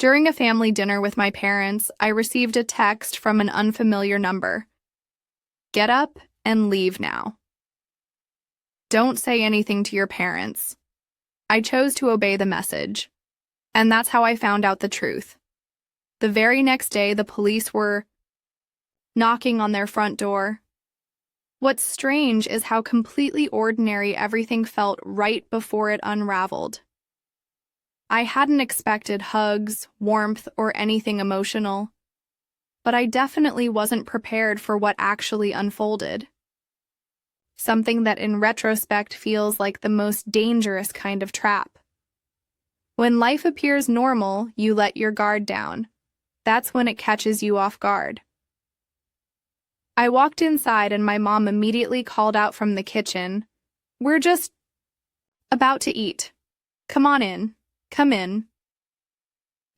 During a family dinner with my parents, I received a text from an unfamiliar number. Get up and leave now. Don't say anything to your parents. I chose to obey the message, and that's how I found out the truth. The very next day, the police were knocking on their front door. What's strange is how completely ordinary everything felt right before it unraveled. I hadn't expected hugs, warmth, or anything emotional, but I definitely wasn't prepared for what actually unfolded. Something that in retrospect feels like the most dangerous kind of trap. When life appears normal, you let your guard down. That's when it catches you off guard. I walked inside and my mom immediately called out from the kitchen, "We're just about to eat. Come on in. Come in."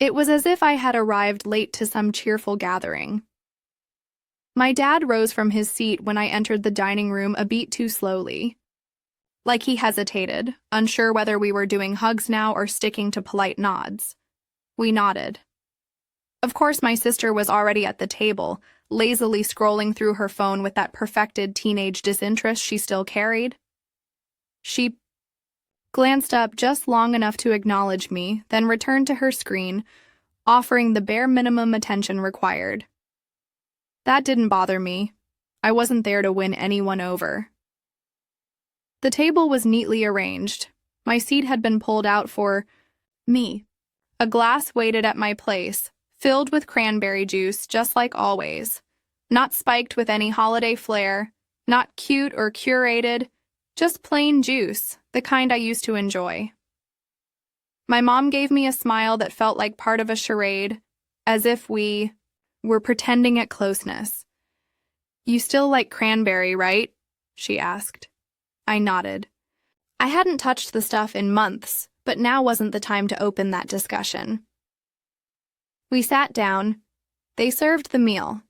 It was as if I had arrived late to some cheerful gathering. My dad rose from his seat when I entered the dining room a beat too slowly. Like he hesitated, unsure whether we were doing hugs now or sticking to polite nods. We nodded. Of course, my sister was already at the table, lazily scrolling through her phone with that perfected teenage disinterest she still carried. She glanced up just long enough to acknowledge me, then returned to her screen, offering the bare minimum attention required. That didn't bother me. I wasn't there to win anyone over. The table was neatly arranged. My seat had been pulled out for me. A glass waited at my place, filled with cranberry juice, just like always. Not spiked with any holiday flair, not cute or curated, just plain juice, the kind I used to enjoy. My mom gave me a smile that felt like part of a charade, as if we were pretending at closeness. "You still like cranberry, right?" she asked. I nodded. I hadn't touched the stuff in months, but now wasn't the time to open that discussion. We sat down. They served the meal.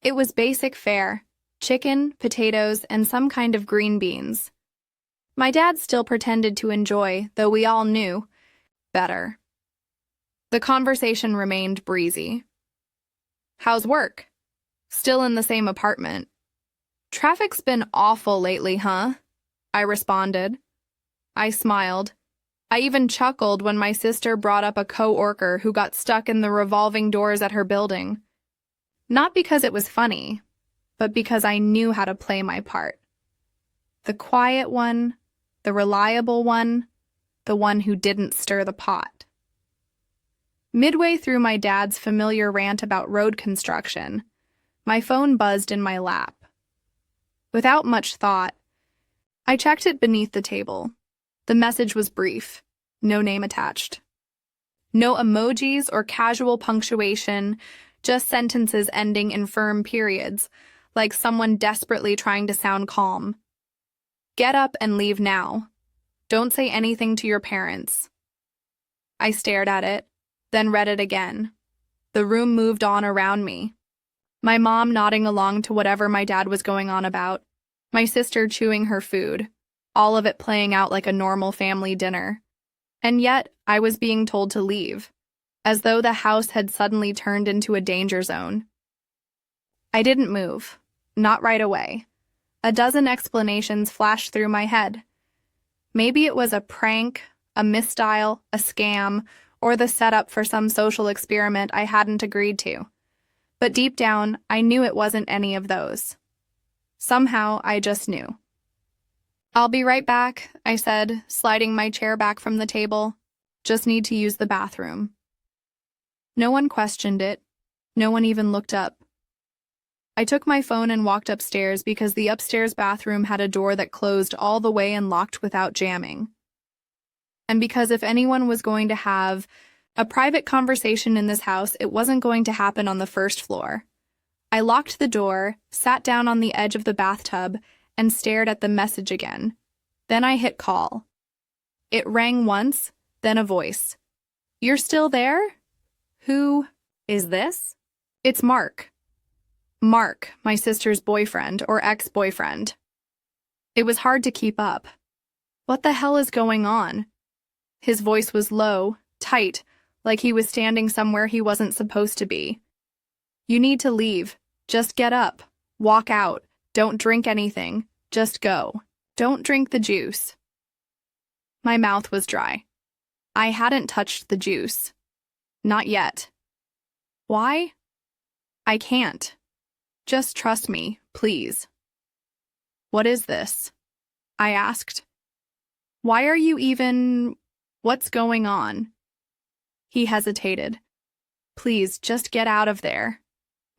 It was basic fare: chicken, potatoes, and some kind of green beans. My dad still pretended to enjoy, though we all knew better. The conversation remained breezy. "How's work?" "Still in the same apartment." "Traffic's been awful lately, huh?" I responded. I smiled. I even chuckled when my sister brought up a co-worker who got stuck in the revolving doors at her building. Not because it was funny, but because I knew how to play my part. The quiet one, the reliable one, the one who didn't stir the pot. Midway through my dad's familiar rant about road construction, my phone buzzed in my lap. Without much thought, I checked it beneath the table. The message was brief, no name attached. No emojis or casual punctuation, just sentences ending in firm periods, like someone desperately trying to sound calm. "Get up and leave now. Don't say anything to your parents." I stared at it, then read it again. The room moved on around me. My mom nodding along to whatever my dad was going on about. My sister chewing her food, all of it playing out like a normal family dinner. And yet, I was being told to leave, as though the house had suddenly turned into a danger zone. I didn't move, not right away. A dozen explanations flashed through my head. Maybe it was a prank, a misdial, a scam, or the setup for some social experiment I hadn't agreed to. But deep down, I knew it wasn't any of those. Somehow, I just knew. "I'll be right back," I said, sliding my chair back from the table. "Just need to use the bathroom." No one questioned it. No one even looked up. I took my phone and walked upstairs because the upstairs bathroom had a door that closed all the way and locked without jamming. And because if anyone was going to have a private conversation in this house, it wasn't going to happen on the first floor. I locked the door, sat down on the edge of the bathtub, and stared at the message again. Then I hit call. It rang once, then a voice. "You're still there? Who is this?" "It's Mark." Mark, my sister's boyfriend or ex-boyfriend. It was hard to keep up. What the hell is going on? His voice was low, tight, like he was standing somewhere he wasn't supposed to be. You need to leave. Just get up. Walk out. Don't drink anything. Just go. Don't drink the juice. My mouth was dry. I hadn't touched the juice. Not yet. Why? I can't. Just trust me, please. What is this? I asked. Why are you even... What's going on? He hesitated. Please, just get out of there.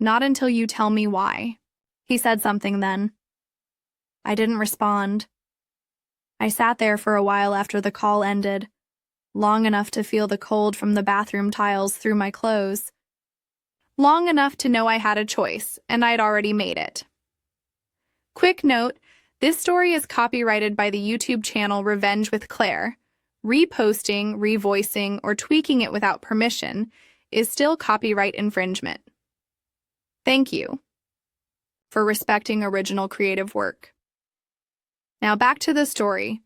Not until you tell me why. He said something then. I didn't respond. I sat there for a while after the call ended, long enough to feel the cold from the bathroom tiles through my clothes. Long enough to know I had a choice, and I'd already made it. Quick note, this story is copyrighted by the YouTube channel Revenge with Claire. Reposting, revoicing, or tweaking it without permission is still copyright infringement. Thank you for respecting original creative work. Now back to the story.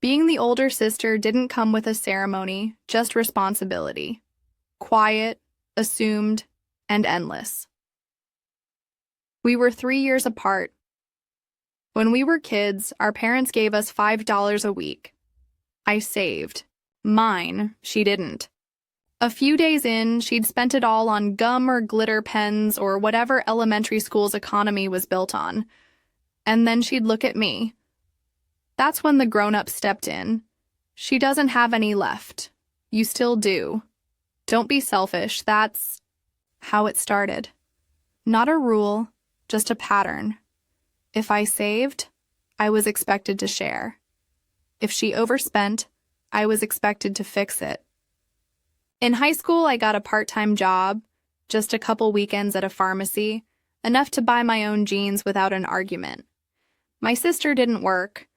Being the older sister didn't come with a ceremony, just responsibility. Quiet, assumed, and endless. We were 3 years apart. When we were kids, our parents gave us $5 a week. I saved. Mine, she didn't. A few days in, she'd spent it all on gum or glitter pens or whatever elementary school's economy was built on. And then she'd look at me. That's when the grown-up stepped in. She doesn't have any left. You still do. Don't be selfish. That's how it started. Not a rule, just a pattern. If I saved, I was expected to share. If she overspent, I was expected to fix it. In high school, I got a part-time job, just a couple weekends at a pharmacy, enough to buy my own jeans without an argument. My sister didn't work.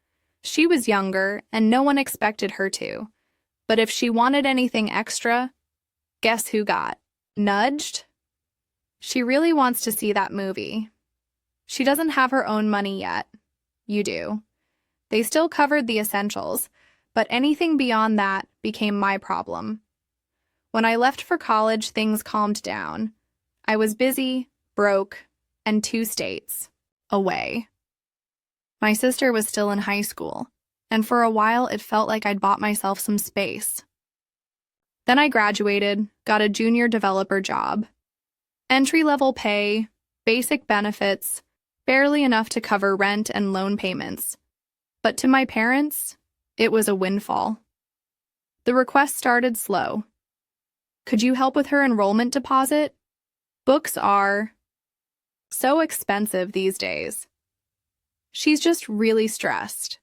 She was younger, and no one expected her to. But if she wanted anything extra, guess who got nudged? She really wants to see that movie. She doesn't have her own money yet. You do. They still covered the essentials, but anything beyond that became my problem. When I left for college, things calmed down. I was busy, broke, and 2 states away. My sister was still in high school, and for a while it felt like I'd bought myself some space. Then I graduated, got a junior developer job. Entry-level pay, basic benefits, barely enough to cover rent and loan payments. But to my parents, it was a windfall. The request started slow. Could you help with her enrollment deposit? Books are so expensive these days. She's just really stressed.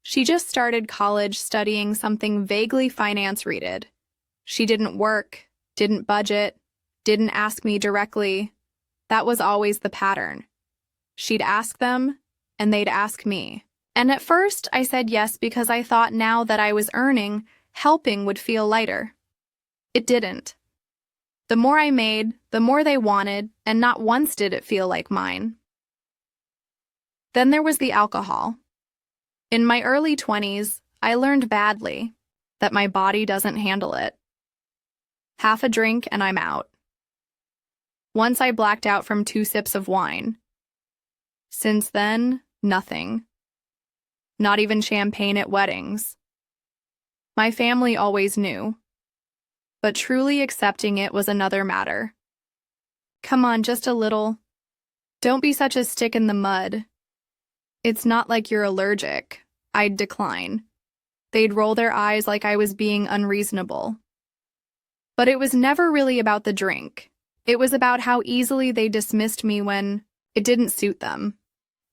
She just started college studying something vaguely finance-related. She didn't work, didn't budget, didn't ask me directly. That was always the pattern. She'd ask them, and they'd ask me. And at first, I said yes because I thought now that I was earning, helping would feel lighter. It didn't. The more I made, the more they wanted, and not once did it feel like mine. Then there was the alcohol. In my early 20s, I learned badly that my body doesn't handle it. Half a drink and I'm out. Once I blacked out from 2 sips of wine. Since then, nothing. Not even champagne at weddings. My family always knew. But truly accepting it was another matter. Come on, just a little. Don't be such a stick in the mud. It's not like you're allergic. I'd decline. They'd roll their eyes like I was being unreasonable. But it was never really about the drink. It was about how easily they dismissed me when it didn't suit them.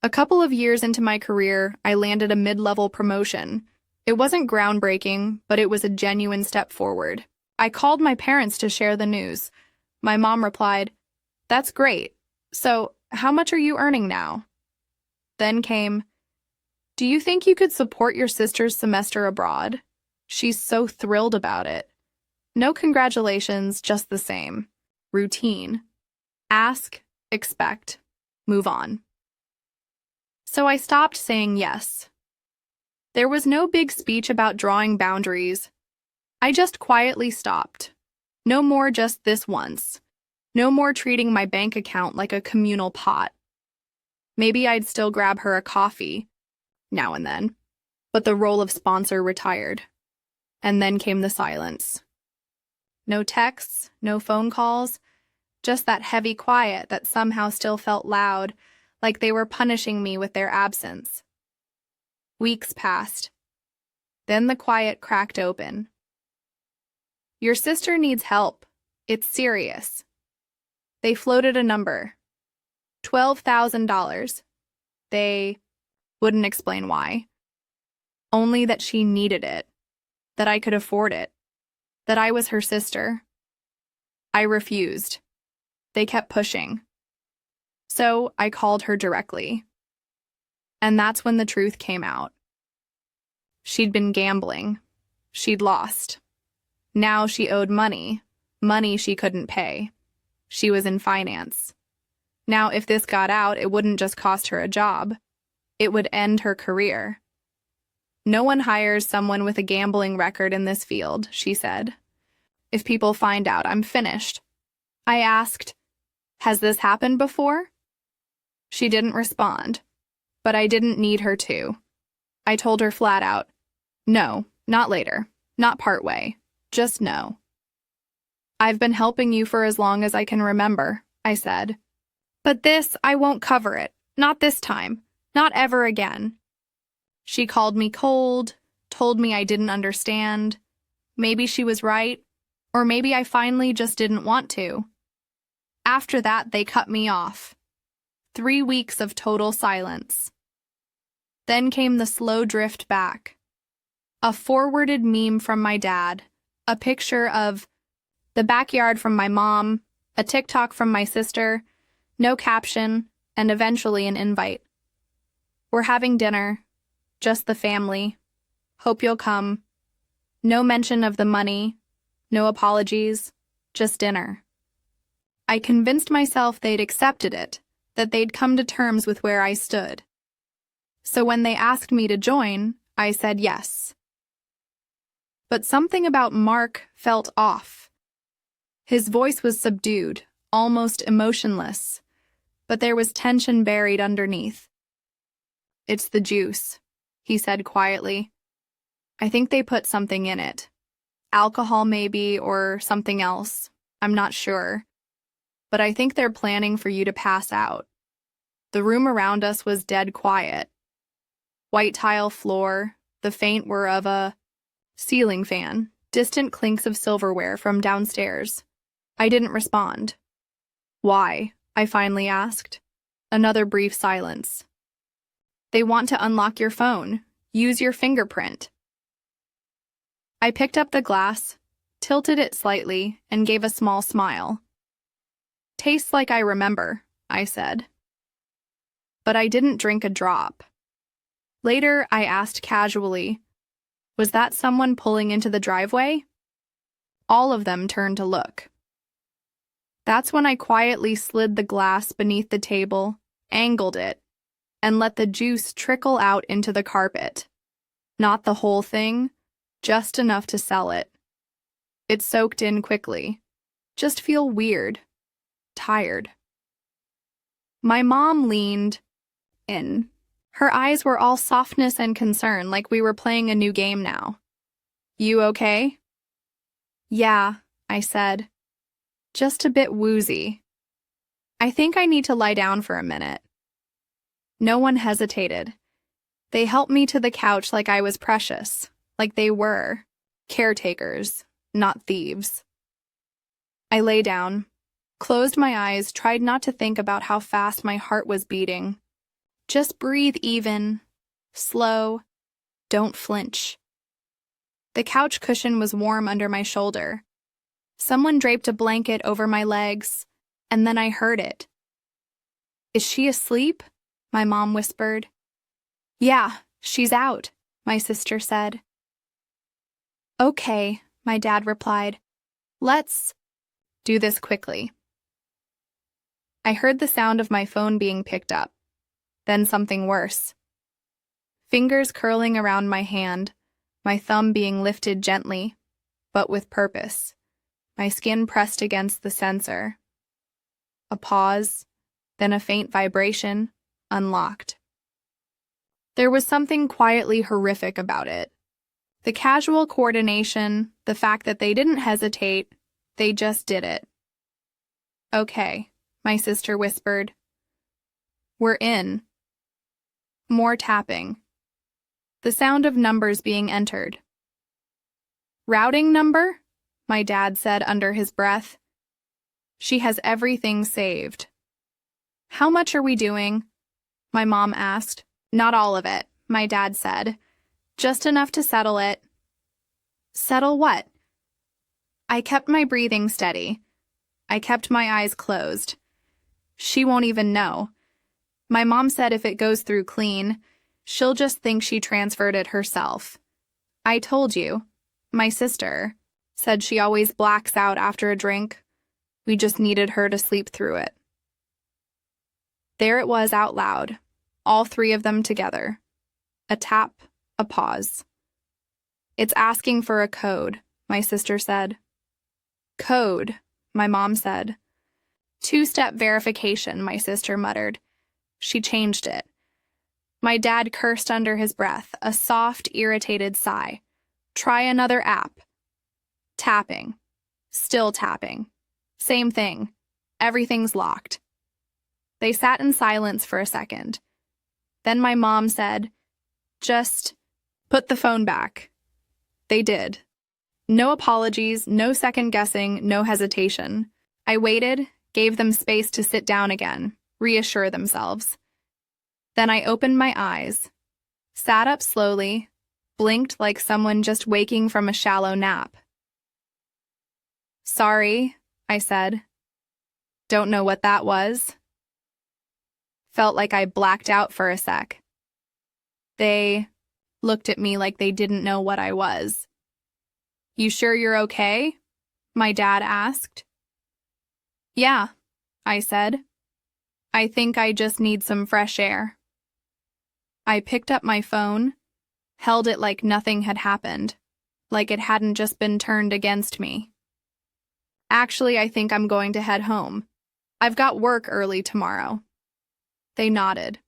A couple of years into my career, I landed a mid-level promotion. It wasn't groundbreaking, but it was a genuine step forward. I called my parents to share the news. My mom replied, "That's great. So, how much are you earning now?" Then came, "Do you think you could support your sister's semester abroad? She's so thrilled about it." No congratulations, just the same. Routine. Ask, expect, move on. So I stopped saying yes. There was no big speech about drawing boundaries. I just quietly stopped. No more just this once. No more treating my bank account like a communal pot. Maybe I'd still grab her a coffee, now and then. But the role of sponsor retired. And then came the silence. No texts, no phone calls, just that heavy quiet that somehow still felt loud, like they were punishing me with their absence. Weeks passed. Then the quiet cracked open. Your sister needs help. It's serious. They floated a number. $12,000. They wouldn't explain why. Only that she needed it. That I could afford it. That I was her sister. I refused. They kept pushing. So I called her directly. And that's when the truth came out. She'd been gambling. She'd lost. Now she owed money. Money she couldn't pay. She was in finance. Now, if this got out, it wouldn't just cost her a job. It would end her career. No one hires someone with a gambling record in this field, she said. If people find out, I'm finished. I asked, has this happened before? She didn't respond, but I didn't need her to. I told her flat out, no, not later, not partway, just no. I've been helping you for as long as I can remember, I said. But this, I won't cover it, not this time, not ever again. She called me cold, told me I didn't understand. Maybe she was right, or maybe I finally just didn't want to. After that, they cut me off. 3 weeks of total silence. Then came the slow drift back. A forwarded meme from my dad, a picture of the backyard from my mom, a TikTok from my sister, no caption, and eventually an invite. We're having dinner. Just the family. Hope you'll come. No mention of the money. No apologies. Just dinner. I convinced myself they'd accepted it, that they'd come to terms with where I stood. So when they asked me to join, I said yes. But something about Mark felt off. His voice was subdued, almost emotionless, but there was tension buried underneath. It's the juice, he said quietly. I think they put something in it. Alcohol maybe, or something else. I'm not sure. But I think they're planning for you to pass out. The room around us was dead quiet. White tile floor, the faint whir of a ceiling fan, distant clinks of silverware from downstairs. I didn't respond. Why? I finally asked. Another brief silence. They want to unlock your phone. Use your fingerprint. I picked up the glass, tilted it slightly, and gave a small smile. Tastes like I remember, I said. But I didn't drink a drop. Later, I asked casually, was that someone pulling into the driveway? All of them turned to look. That's when I quietly slid the glass beneath the table, angled it, and let the juice trickle out into the carpet. Not the whole thing, just enough to sell it. It soaked in quickly. Just feel weird. Tired. My mom leaned in. Her eyes were all softness and concern, like we were playing a new game now. You okay? Yeah, I said. Just a bit woozy. I think I need to lie down for a minute. No one hesitated. They helped me to the couch like I was precious, like they were. Caretakers, not thieves. I lay down, closed my eyes, tried not to think about how fast my heart was beating. Just breathe even, slow, don't flinch. The couch cushion was warm under my shoulder. Someone draped a blanket over my legs, and then I heard it. Is she asleep? My mom whispered. Yeah, she's out, my sister said. Okay, my dad replied. Let's do this quickly. I heard the sound of my phone being picked up. Then something worse. Fingers curling around my hand, my thumb being lifted gently, but with purpose. my skin pressed against the sensor. A pause, then a faint vibration, unlocked. There was something quietly horrific about it. The casual coordination, the fact that they didn't hesitate, they just did it. "Okay," my sister whispered. "We're in." More tapping. The sound of numbers being entered. "Routing number?" my dad said under his breath. "She has everything saved." "How much are we doing?" my mom asked. "Not all of it," my dad said. "Just enough to settle it." "Settle what?" I kept my breathing steady. I kept my eyes closed. She won't even know. My mom said if it goes through clean, she'll just think she transferred it herself. "I told you." My sister said she always blacks out after a drink. We just needed her to sleep through it. There it was out loud, all three of them together. A tap, a pause. "It's asking for a code," my sister said. "Code," my mom said. "Two-step verification," my sister muttered. She changed it. My dad cursed under his breath, a soft, irritated sigh. "Try another app." Tapping. Still tapping. Same thing. Everything's locked. They sat in silence for a second. Then my mom said, "Just put the phone back." They did. No apologies, no second guessing, no hesitation. I waited, gave them space to sit down again, reassure themselves. Then I opened my eyes, sat up slowly, blinked like someone just waking from a shallow nap. "Sorry," I said. "Don't know what that was." Felt like I blacked out for a sec. They looked at me like they didn't know what I was. "You sure you're okay?" my dad asked. "Yeah," I said. "I think I just need some fresh air." I picked up my phone, held it like nothing had happened, like it hadn't just been turned against me. "Actually, I think I'm going to head home. I've got work early tomorrow." They nodded.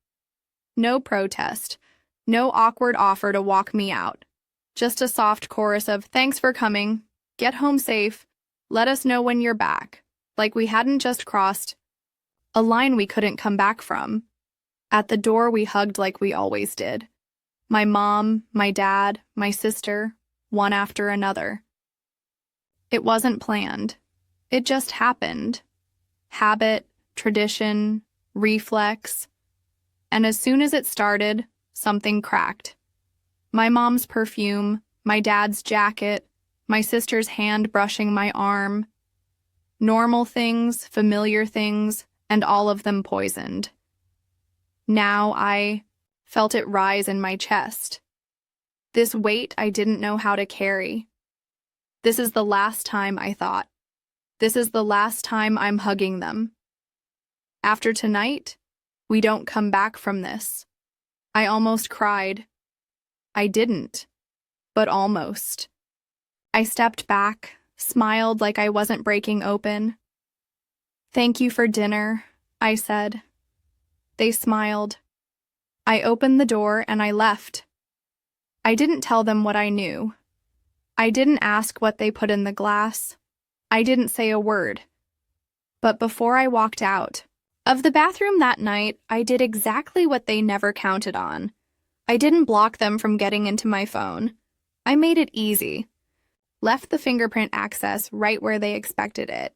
No protest, no awkward offer to walk me out. Just a soft chorus of "Thanks for coming, get home safe, let us know when you're back," like we hadn't just crossed a line we couldn't come back from. At the door, we hugged like we always did. My mom, my dad, my sister, one after another. It wasn't planned. It just happened. Habit, tradition, reflex. And as soon as it started, something cracked. My mom's perfume, my dad's jacket, my sister's hand brushing my arm. Normal things, familiar things, and all of them poisoned. Now I felt it rise in my chest. This weight I didn't know how to carry. This is the last time, I thought. This is the last time I'm hugging them. After tonight, we don't come back from this. I almost cried. I didn't, but almost. I stepped back, smiled like I wasn't breaking open. "Thank you for dinner," I said. They smiled. I opened the door and I left. I didn't tell them what I knew. I didn't ask what they put in the glass. I didn't say a word. But before I walked out of the bathroom that night, I did exactly what they never counted on. I didn't block them from getting into my phone. I made it easy. Left the fingerprint access right where they expected it.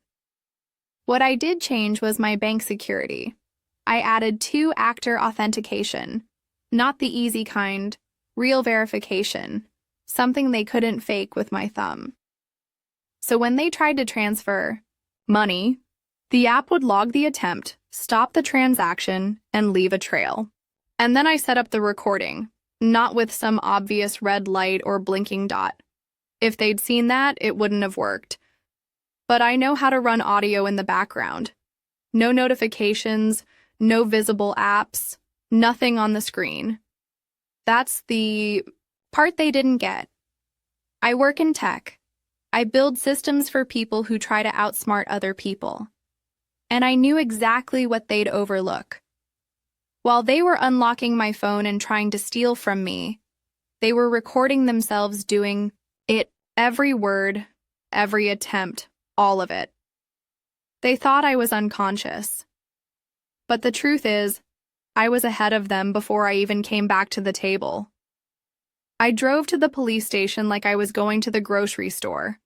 What I did change was my bank security. I added 2-factor authentication, not the easy kind, real verification, something they couldn't fake with my thumb. So when they tried to transfer money, the app would log the attempt, stop the transaction, and leave a trail. And then I set up the recording, not with some obvious red light or blinking dot. If they'd seen that, it wouldn't have worked. But I know how to run audio in the background. No notifications, no visible apps, nothing on the screen. That's the part they didn't get. I work in tech. I build systems for people who try to outsmart other people. And I knew exactly what they'd overlook. While they were unlocking my phone and trying to steal from me, they were recording themselves doing it, every word, every attempt, all of it. They thought I was unconscious. But the truth is, I was ahead of them before I even came back to the table. I drove to the police station like I was going to the grocery store.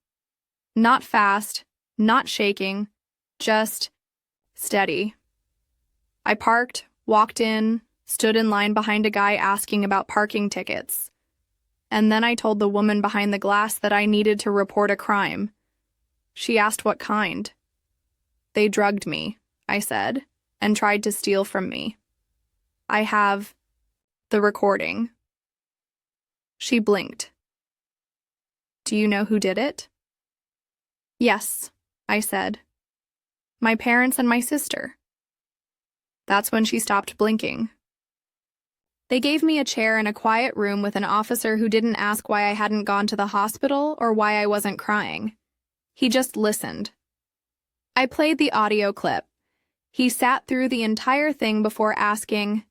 Not fast, not shaking, just steady. I parked, walked in, stood in line behind a guy asking about parking tickets. And then I told the woman behind the glass that I needed to report a crime. She asked what kind. They drugged me, I said, and tried to steal from me. I have the recording. She blinked. Do you know who did it? Yes, I said. My parents and my sister. That's when she stopped blinking. They gave me a chair in a quiet room with an officer who didn't ask why I hadn't gone to the hospital or why I wasn't crying. He just listened. I played the audio clip. He sat through the entire thing before asking,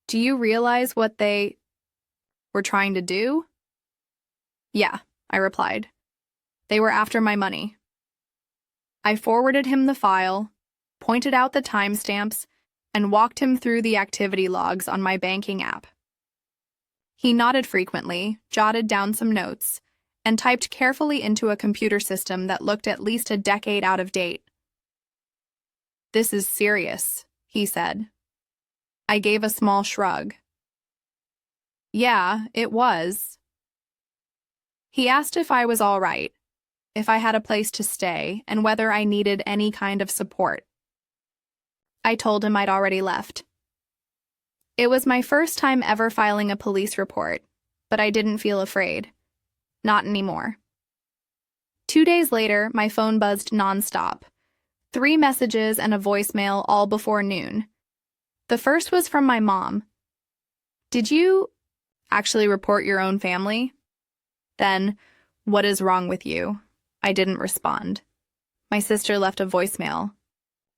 "Do you realize what they were trying to do?" "Yeah," I replied. "They were after my money." I forwarded him the file, pointed out the timestamps, and walked him through the activity logs on my banking app. He nodded frequently, jotted down some notes, and typed carefully into a computer system that looked at least a decade out of date. "This is serious," he said. I gave a small shrug. Yeah, it was. He asked if I was all right, if I had a place to stay, and whether I needed any kind of support. I told him I'd already left. It was my first time ever filing a police report, but I didn't feel afraid. Not anymore. 2 days later, my phone buzzed nonstop. 3 messages and a voicemail all before noon. The first was from my mom. "Did you actually report your own family?" Then, "What is wrong with you?" I didn't respond. My sister left a voicemail.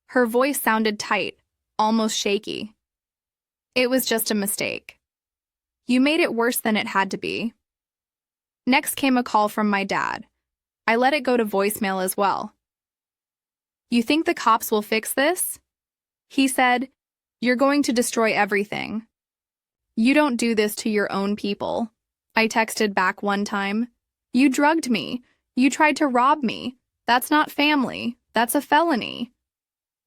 Her voice sounded tight, almost shaky. "It was just a mistake. You made it worse than it had to be." Next came a call from my dad. I let it go to voicemail as well. "You think the cops will fix this?" He said, "You're going to destroy everything. You don't do this to your own people." I texted back one time, "You drugged me. You tried to rob me. That's not family. That's a felony."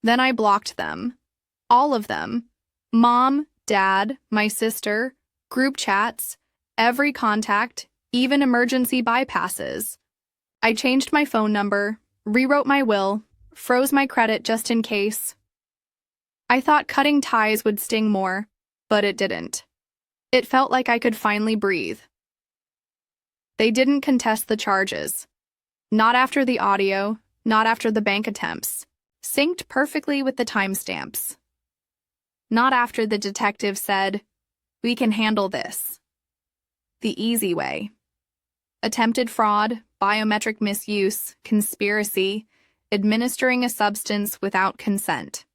Then I blocked them. All of them. Mom, Dad, my sister, group chats, every contact, even emergency bypasses. I changed my phone number, rewrote my will, froze my credit just in case. I thought cutting ties would sting more, but it didn't. It felt like I could finally breathe. They didn't contest the charges. Not after the audio, not after the bank attempts. Synced perfectly with the timestamps. Not after the detective said, "We can handle this." The easy way. Attempted fraud, biometric misuse, conspiracy, administering a substance without consent.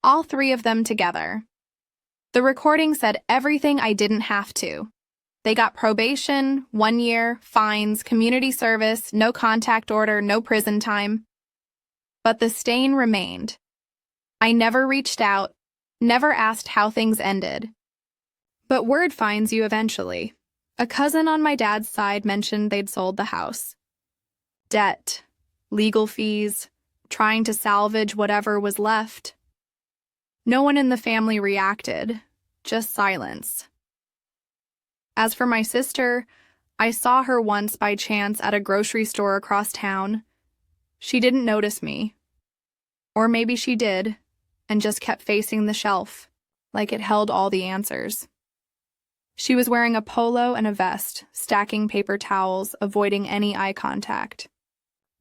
All 3 of them together. The recording said everything I didn't have to. They got probation, 1 year, fines, community service, no contact order, no prison time. But the stain remained. I never reached out, never asked how things ended. But word finds you eventually. A cousin on my dad's side mentioned they'd sold the house. Debt, legal fees, trying to salvage whatever was left. No one in the family reacted, just silence. As for my sister, I saw her once by chance at a grocery store across town. She didn't notice me. Or maybe she did, and just kept facing the shelf, like it held all the answers. She was wearing a polo and a vest, stacking paper towels, avoiding any eye contact.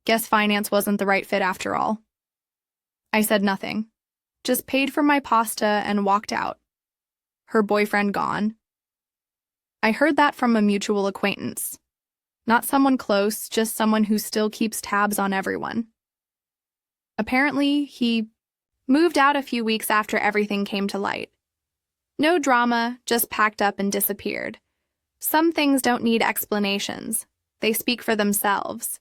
Guess finance wasn't the right fit after all. I said nothing, just paid for my pasta and walked out. Her boyfriend gone. I heard that from a mutual acquaintance. Not someone close, just someone who still keeps tabs on everyone. Apparently, he moved out a few weeks after everything came to light. No drama, just packed up and disappeared. Some things don't need explanations. They speak for themselves.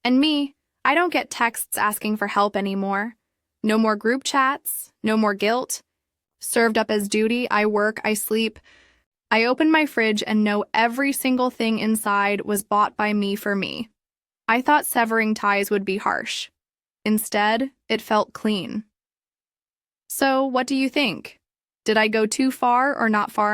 And me, I don't get texts asking for help anymore. No more group chats, no more guilt. Served up as duty, I work, I sleep. I open my fridge and know every single thing inside was bought by me for me. I thought severing ties would be harsh. Instead, it felt clean. So, what do you think? Did I go too far or not far enough?